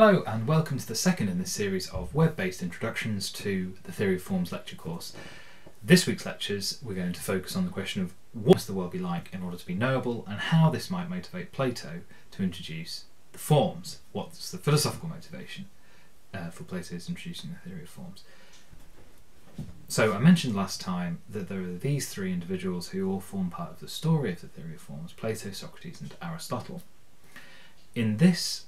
Hello and welcome to the second in this series of web-based introductions to the Theory of Forms lecture course. This week's lectures we're going to focus on the question of what must the world be like in order to be knowable and how this might motivate Plato to introduce the forms. What's the philosophical motivation for Plato's introducing the theory of forms? So I mentioned last time that there are these three individuals who all form part of the story of the theory of forms: Plato, Socrates and Aristotle. In this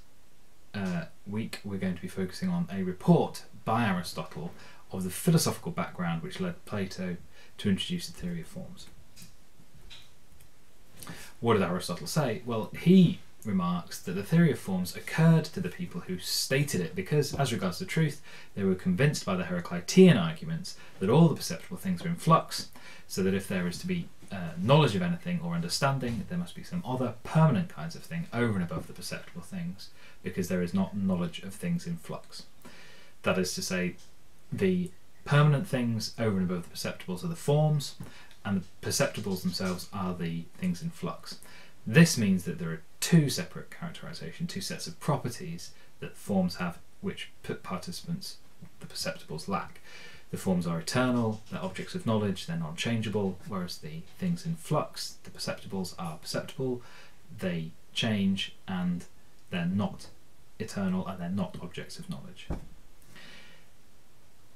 week we're going to be focusing on a report by Aristotle of the philosophical background which led Plato to introduce the theory of forms. What did Aristotle say? Well, he remarks that the theory of forms occurred to the people who stated it because, as regards to truth, they were convinced by the Heraclitean arguments that all the perceptible things are in flux, so that if there is to be knowledge of anything or understanding, there must be some other permanent kinds of thing over and above the perceptible things, because there is not knowledge of things in flux. That is to say, the permanent things over and above the perceptibles are the forms, and the perceptibles themselves are the things in flux. This means that there are two separate characterizations, two sets of properties that forms have which participants, the perceptibles, lack. The forms are eternal, they're objects of knowledge, they're non-changeable, whereas the things in flux, the perceptibles, are perceptible, they change, and they're not eternal, and they're not objects of knowledge.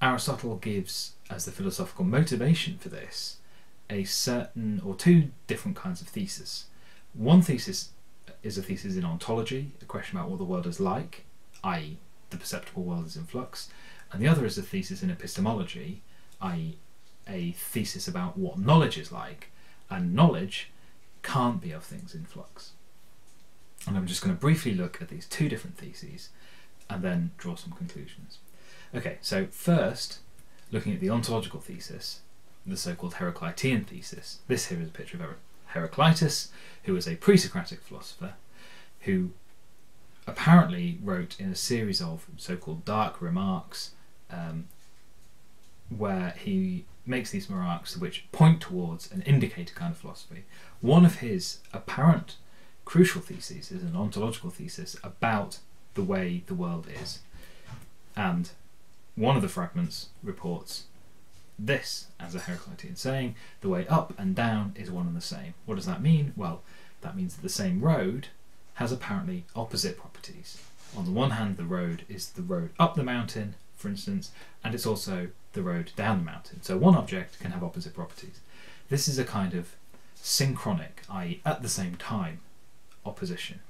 Aristotle gives, as the philosophical motivation for this, a certain or two different kinds of thesis. One thesis is a thesis in ontology, a question about what the world is like, i.e. the perceptible world is in flux, and the other is a thesis in epistemology, i.e. a thesis about what knowledge is like, and knowledge can't be of things in flux. And I'm just going to briefly look at these two different theses and then draw some conclusions. Okay, so first, looking at the ontological thesis, the so-called Heraclitean thesis. This here is a picture of Heraclitus, who was a pre-Socratic philosopher who apparently wrote in a series of so-called dark remarks where he makes these remarks which point towards and indicate a kind of philosophy. One of his apparent crucial theses is an ontological thesis about the way the world is, and one of the fragments reports this as a Heraclitean saying: the way up and down is one and the same. What does that mean? Well, that means that the same road has apparently opposite properties. On the one hand, the road is the road up the mountain, for instance, and it's also the road down the mountain. So one object can have opposite properties. This is a kind of synchronic, i.e. at the same time, opposition.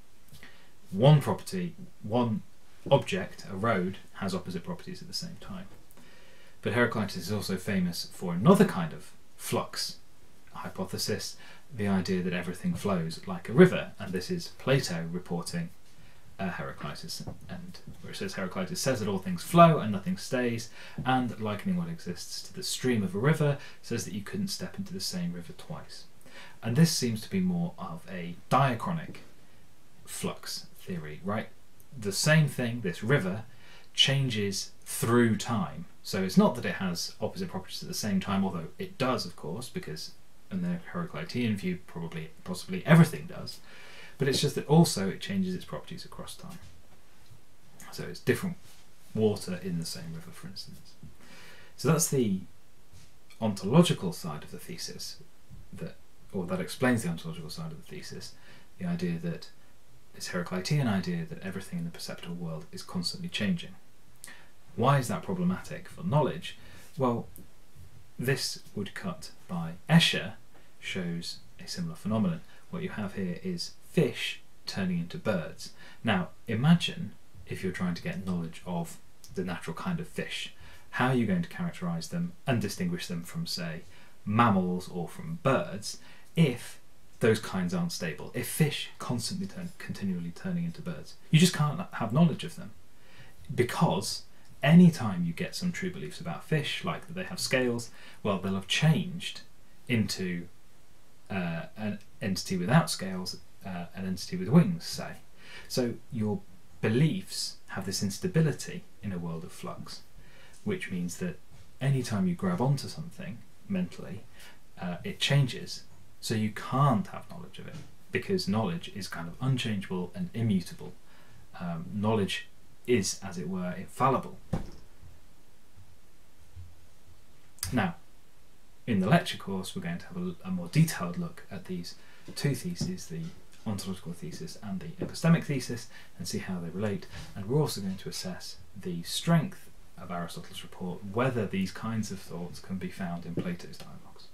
One property, one object, a road, has opposite properties at the same time. But Heraclitus is also famous for another kind of flux hypothesis, the idea that everything flows like a river, and this is Plato reporting Heraclitus, and where it says Heraclitus says that all things flow and nothing stays, and likening what exists to the stream of a river, says that you couldn't step into the same river twice. And this seems to be more of a diachronic flux theory, right? The same thing, this river, changes through time. So it's not that it has opposite properties at the same time, although it does, of course, because in the Heraclitean view, possibly everything does. But it's just that also it changes its properties across time. So it's different water in the same river, for instance. So that's the ontological side of the thesis, that explains the ontological side of the thesis, the idea that this Heraclitean idea that everything in the perceptible world is constantly changing. Why is that problematic for knowledge? Well, this woodcut by Escher shows a similar phenomenon. What you have here is fish turning into birds. Now, imagine if you're trying to get knowledge of the natural kind of fish. How are you going to characterise them and distinguish them from, say, mammals or from birds if those kinds aren't stable? If fish constantly continually turning into birds, you just can't have knowledge of them, because any time you get some true beliefs about fish, like that they have scales, well, they'll have changed into an entity without scales, an entity with wings, say. So your beliefs have this instability in a world of flux, which means that any time you grab onto something mentally, it changes. So you can't have knowledge of it, because knowledge is kind of unchangeable and immutable. Knowledge is, as it were, infallible. Now, in the lecture course, we're going to have a more detailed look at these two theses, the ontological thesis and the epistemic thesis, and see how they relate. And we're also going to assess the strength of Aristotle's report, whether these kinds of thoughts can be found in Plato's dialogues.